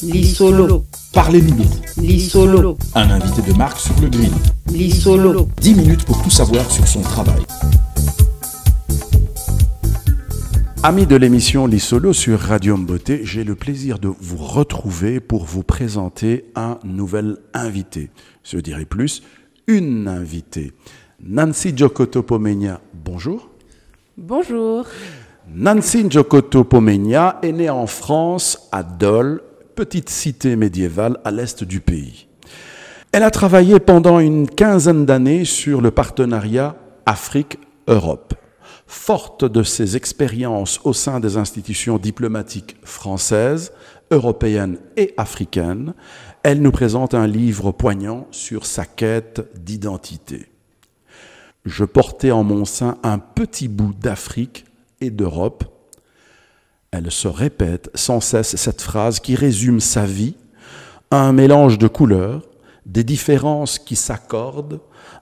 Lisolo. Parlez-nous. Lisolo. Un invité de marque sur le grill. Lisolo. 10 minutes pour tout savoir sur son travail. Amis de l'émission Lisolo sur Radio Mboté, j'ai le plaisir de vous retrouver pour vous présenter un nouvel invité. Je dirais plus, une invitée. Nancy Djokoto-Pomenia, bonjour. Bonjour. Nancy Djokoto-Pomenia est née en France, à Dole, petite cité médiévale à l'est du pays. Elle a travaillé pendant une quinzaine d'années sur le partenariat Afrique-Europe. Forte de ses expériences au sein des institutions diplomatiques françaises, européennes et africaines, elle nous présente un livre poignant sur sa quête d'identité. Je portais en mon sein un petit bout d'Afrique et d'Europe. Elle se répète sans cesse cette phrase qui résume sa vie, un mélange de couleurs, des différences qui s'accordent,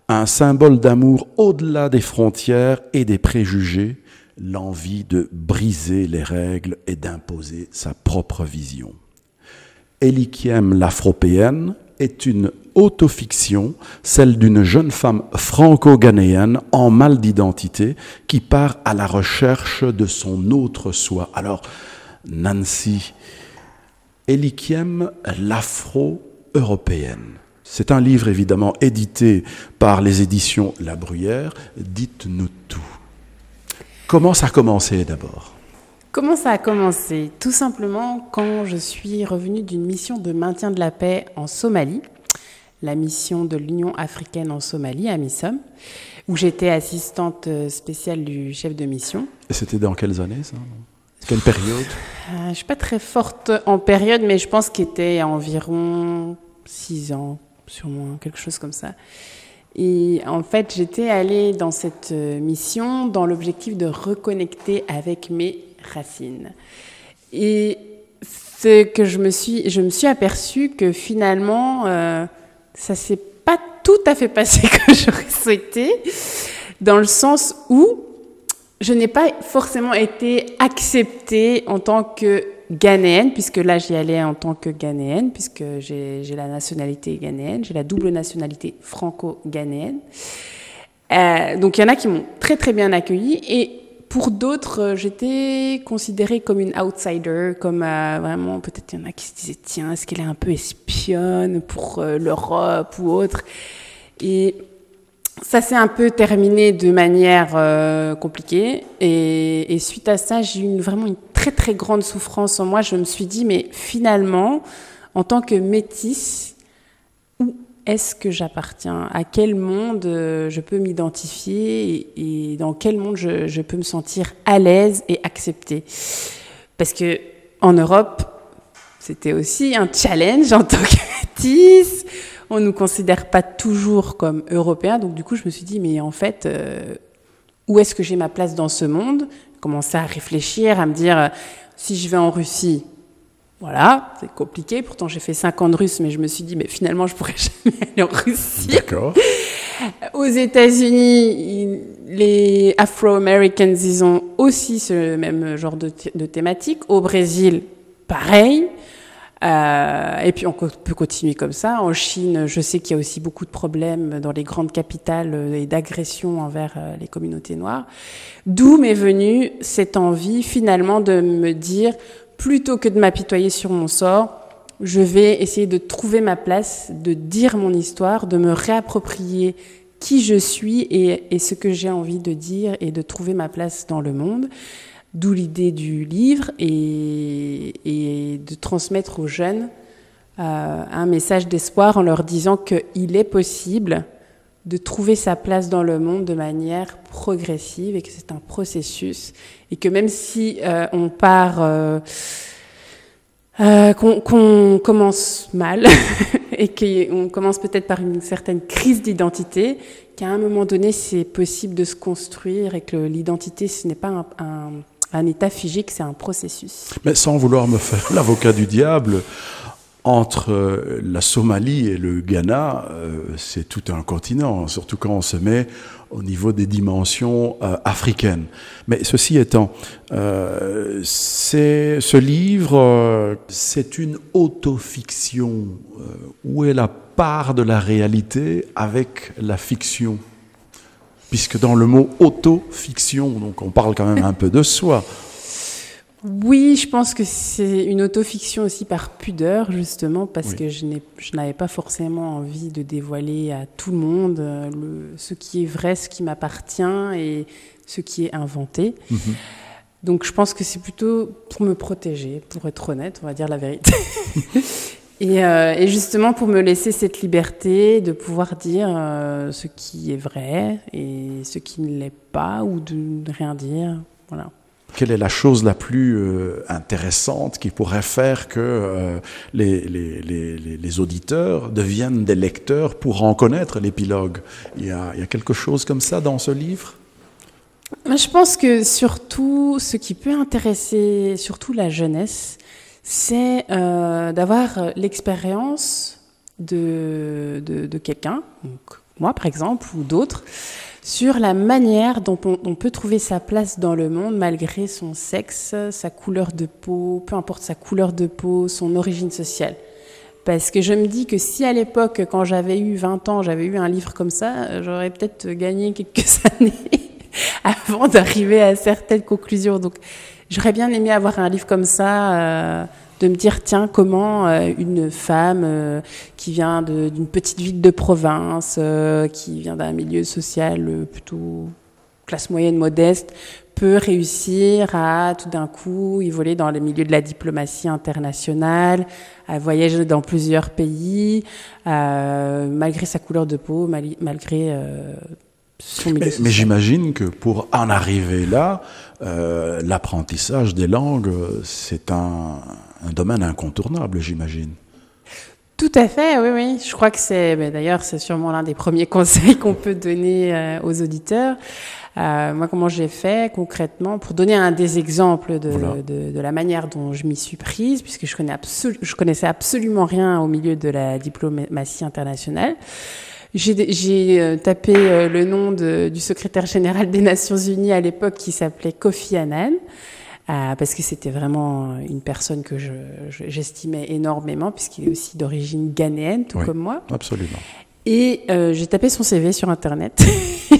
un symbole d'amour au-delà des frontières et des préjugés, l'envie de briser les règles et d'imposer sa propre vision. Elikiem l'Afropéenne est une autofiction, celle d'une jeune femme franco-ghanéenne en mal d'identité qui part à la recherche de son autre soi. Alors, Nancy, Elikiem l'Afro-Européenne. C'est un livre évidemment édité par les éditions La Bruyère. Dites-nous tout. Comment ça a commencé d'abord ? Comment ça a commencé ? Tout simplement quand je suis revenue d'une mission de maintien de la paix en Somalie, la mission de l'Union africaine en Somalie, AMISOM, où j'étais assistante spéciale du chef de mission. Et c'était dans quelles années ça ? Quelle période ? Je ne suis pas très forte en période, mais je pense qu'il était environ 6 ans, sûrement, quelque chose comme ça. Et en fait, j'étais allée dans cette mission dans l'objectif de reconnecter avec mes racines. Et ce que je me suis aperçue que finalement, ça s'est pas tout à fait passé comme j'aurais souhaité, dans le sens où je n'ai pas forcément été acceptée en tant que ghanéenne, puisque là j'y allais en tant que ghanéenne, puisque j'ai la nationalité ghanéenne, j'ai la double nationalité franco-ghanéenne. Donc il y en a qui m'ont très très bien accueillie, et pour d'autres, j'étais considérée comme une outsider, comme vraiment, peut-être il y en a qui se disaient, tiens, est-ce qu'elle est un peu espionne pour l'Europe ou autre ? Et ça s'est un peu terminé de manière compliquée. Et suite à ça, j'ai eu vraiment une très très grande souffrance en moi. Je me suis dit, mais finalement, en tant que métisse, où est-ce que j'appartiens ? À quel monde je peux m'identifier et dans quel monde je peux me sentir à l'aise et acceptée ? Parce que en Europe, c'était aussi un challenge en tant que métisse. On ne nous considère pas toujours comme Européens. Donc du coup, je me suis dit, mais en fait, où est-ce que j'ai ma place dans ce monde ? J'ai commencé à réfléchir, à me dire, si je vais en Russie, voilà, c'est compliqué. Pourtant, j'ai fait 5 ans de russe, mais je me suis dit, mais finalement, je ne pourrais jamais aller en Russie. D'accord. Aux États-Unis, les Afro-Americans, ils ont aussi ce même genre de thématique. Au Brésil, pareil. Et puis on peut continuer comme ça. En Chine, je sais qu'il y a aussi beaucoup de problèmes dans les grandes capitales et d'agressions envers les communautés noires. D'où m'est venue cette envie finalement de me dire, plutôt que de m'apitoyer sur mon sort, je vais essayer de trouver ma place, de dire mon histoire, de me réapproprier qui je suis et ce que j'ai envie de dire et de trouver ma place dans le monde. D'où l'idée du livre et de transmettre aux jeunes un message d'espoir en leur disant qu'il est possible de trouver sa place dans le monde de manière progressive et que c'est un processus et que même si on part, qu'on commence mal et qu'on commence peut-être par une certaine crise d'identité, qu'à un moment donné c'est possible de se construire et que l'identité ce n'est pas un état figé, que c'est un processus. Mais sans vouloir me faire l'avocat du diable, entre la Somalie et le Ghana, c'est tout un continent, surtout quand on se met au niveau des dimensions africaines. Mais ceci étant, ce livre, c'est une autofiction. Où est la part de la réalité avec la fiction? Puisque dans le mot autofiction, donc on parle quand même un peu de soi. Oui, je pense que c'est une autofiction aussi par pudeur, justement, parce que je n'avais pas forcément envie de dévoiler à tout le monde ce qui est vrai, ce qui m'appartient et ce qui est inventé. Donc je pense que c'est plutôt pour me protéger, pour être honnête, on va dire la vérité. Et justement pour me laisser cette liberté de pouvoir dire ce qui est vrai et ce qui ne l'est pas, ou de rien dire, voilà. Quelle est la chose la plus intéressante qui pourrait faire que les auditeurs deviennent des lecteurs pour en connaître l'épilogue? Il y a quelque chose comme ça dans ce livre? Je pense que surtout, ce qui peut intéresser surtout la jeunesse, c'est d'avoir l'expérience de quelqu'un, donc moi par exemple, ou d'autres, sur la manière dont on peut trouver sa place dans le monde malgré son sexe, sa couleur de peau, peu importe sa couleur de peau, son origine sociale. Parce que je me dis que si à l'époque, quand j'avais eu 20 ans, j'avais eu un livre comme ça, j'aurais peut-être gagné quelques années avant d'arriver à certaines conclusions. Donc j'aurais bien aimé avoir un livre comme ça, de me dire, tiens, comment une femme qui vient d'une petite ville de province, qui vient d'un milieu social plutôt classe moyenne modeste, peut réussir à tout d'un coup évoluer dans le milieu de la diplomatie internationale, à voyager dans plusieurs pays, malgré sa couleur de peau, malgré son milieu social. Mais j'imagine que pour en arriver là, l'apprentissage des langues, c'est un domaine incontournable, j'imagine. Tout à fait, oui, oui. Je crois que d'ailleurs, c'est sûrement l'un des premiers conseils qu'on peut donner aux auditeurs. Moi, comment j'ai fait concrètement, pour donner des exemples de la manière dont je m'y suis prise, puisque je connaissais absolument rien au milieu de la diplomatie internationale. J'ai tapé le nom du secrétaire général des Nations Unies à l'époque, qui s'appelait Kofi Annan, parce que c'était vraiment une personne que j'estimais énormément, puisqu'il est aussi d'origine ghanéenne, tout comme moi. Absolument. Et j'ai tapé son CV sur Internet.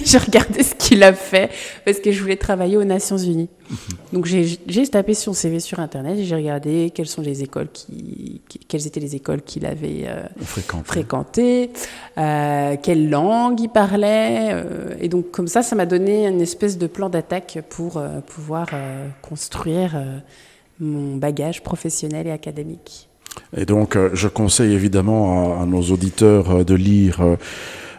J'ai regardé ce qu'il a fait, parce que je voulais travailler aux Nations Unies. Donc j'ai tapé son CV sur Internet et j'ai regardé quelles étaient les écoles qu'il avait fréquentées, quelle langue il parlait. Et donc comme ça m'a donné une espèce de plan d'attaque pour pouvoir construire mon bagage professionnel et académique. Et donc, je conseille évidemment à nos auditeurs de lire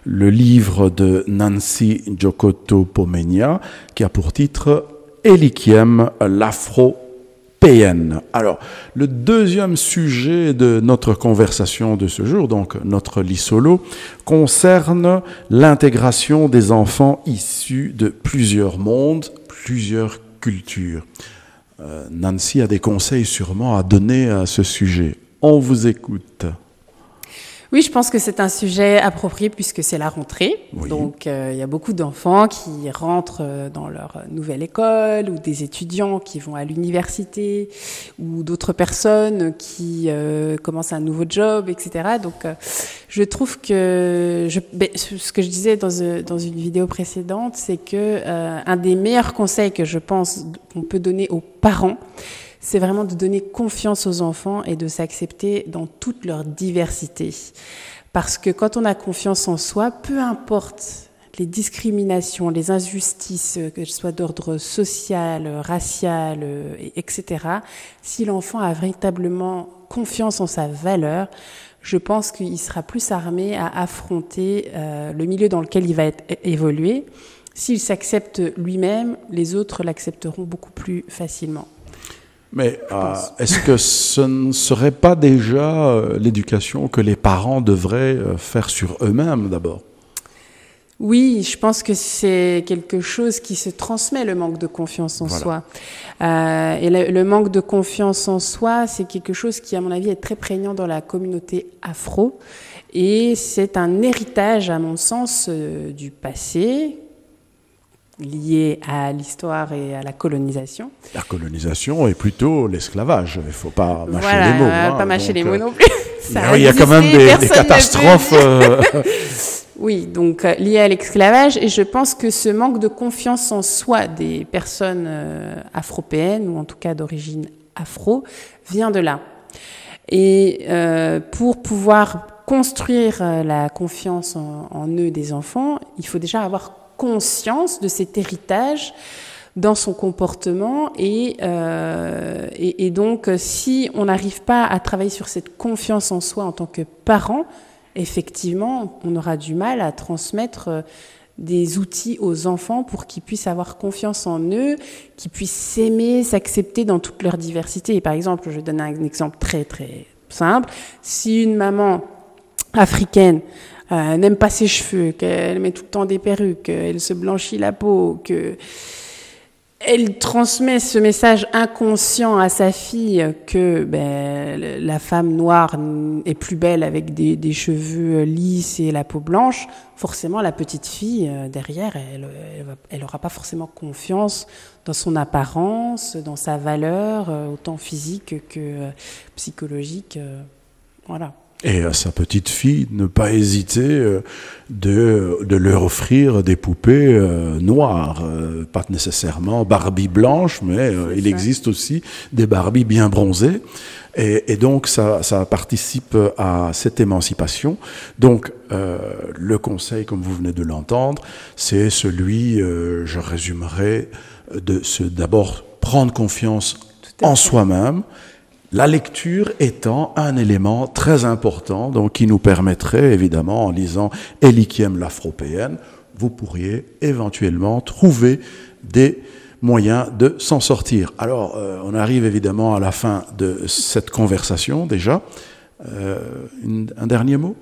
le livre de Nancy Djokoto Pomenia, qui a pour titre « Elikiem, l'Afro-Péenne ». Alors, le deuxième sujet de notre conversation de ce jour, donc notre lit solo, concerne l'intégration des enfants issus de plusieurs mondes, plusieurs cultures. Nancy a des conseils sûrement à donner à ce sujet. On vous écoute. Oui, je pense que c'est un sujet approprié puisque c'est la rentrée. Oui. Donc, il y a beaucoup d'enfants qui rentrent dans leur nouvelle école, ou des étudiants qui vont à l'université, ou d'autres personnes qui commencent un nouveau job, etc. Donc, je trouve que ce que je disais dans une vidéo précédente, c'est que un des meilleurs conseils que je pense qu'on peut donner aux parents, c'est vraiment de donner confiance aux enfants et de s'accepter dans toute leur diversité. Parce que quand on a confiance en soi, peu importe les discriminations, les injustices, que ce soit d'ordre social, racial, etc., si l'enfant a véritablement confiance en sa valeur, je pense qu'il sera plus armé à affronter le milieu dans lequel il va évoluer. S'il s'accepte lui-même, les autres l'accepteront beaucoup plus facilement. Mais est-ce que ce ne serait pas déjà l'éducation que les parents devraient faire sur eux-mêmes d'abord? Oui, je pense que c'est quelque chose qui se transmet, le manque de confiance en soi. Et le manque de confiance en soi, c'est quelque chose qui, à mon avis, est très prégnant dans la communauté afro. Et c'est un héritage, à mon sens, du passé, lié à l'histoire et à la colonisation. La colonisation est plutôt l'esclavage. Il ne faut pas mâcher les mots. Pas mâcher les mots non plus. Il y a quand même des catastrophes. Oui, donc lié à l'esclavage. Et je pense que ce manque de confiance en soi des personnes afropéennes, ou en tout cas d'origine afro, vient de là. Et pour pouvoir construire la confiance en eux des enfants, il faut déjà avoir conscience de cet héritage dans son comportement et donc si on n'arrive pas à travailler sur cette confiance en soi en tant que parent, effectivement on aura du mal à transmettre des outils aux enfants pour qu'ils puissent avoir confiance en eux, qu'ils puissent s'aimer, s'accepter dans toute leur diversité. Et par exemple, je donne un exemple très très simple, si une maman africaine n'aime pas ses cheveux, qu'elle met tout le temps des perruques, qu'elle se blanchit la peau, qu'elle transmet ce message inconscient à sa fille que la femme noire est plus belle avec des cheveux lisses et la peau blanche, forcément la petite fille derrière, elle aura pas forcément confiance dans son apparence, dans sa valeur, autant physique que psychologique. Voilà. Et à sa petite fille, ne pas hésiter de leur offrir des poupées noires, pas nécessairement Barbie blanche, mais il existe aussi des Barbie bien bronzées, et donc ça participe à cette émancipation. Donc le conseil, comme vous venez de l'entendre, c'est celui, je résumerai, d'abord prendre confiance en soi-même. La lecture étant un élément très important, donc qui nous permettrait, évidemment, en lisant Elikiem l'Afropéenne, vous pourriez éventuellement trouver des moyens de s'en sortir. Alors, on arrive évidemment à la fin de cette conversation déjà. Un dernier mot ?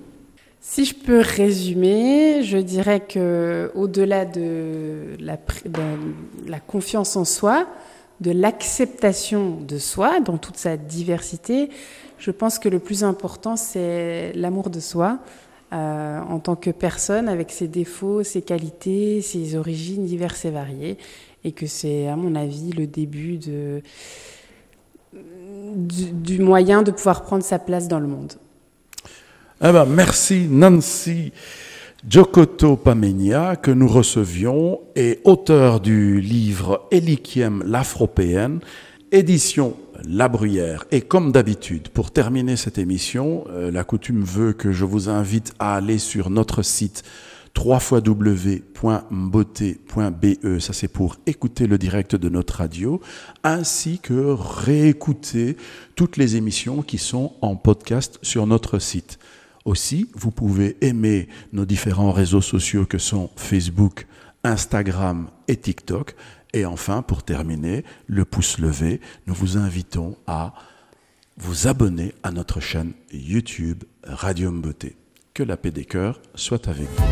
Si je peux résumer, je dirais que au-delà de la confiance en soi, de l'acceptation de soi dans toute sa diversité, je pense que le plus important, c'est l'amour de soi en tant que personne, avec ses défauts, ses qualités, ses origines diverses et variées, et que c'est, à mon avis, le début du moyen de pouvoir prendre sa place dans le monde. Eh ben, merci Nancy Djokoto Pamenya, que nous recevions, est auteur du livre Elikiem l'Afropéenne, édition La Bruyère. Et comme d'habitude, pour terminer cette émission, la coutume veut que je vous invite à aller sur notre site www.mbote.be, ça c'est pour écouter le direct de notre radio, ainsi que réécouter toutes les émissions qui sont en podcast sur notre site. Aussi, vous pouvez aimer nos différents réseaux sociaux que sont Facebook, Instagram et TikTok. Et enfin, pour terminer, le pouce levé, nous vous invitons à vous abonner à notre chaîne YouTube Radio Mbote. Que la paix des cœurs soit avec vous.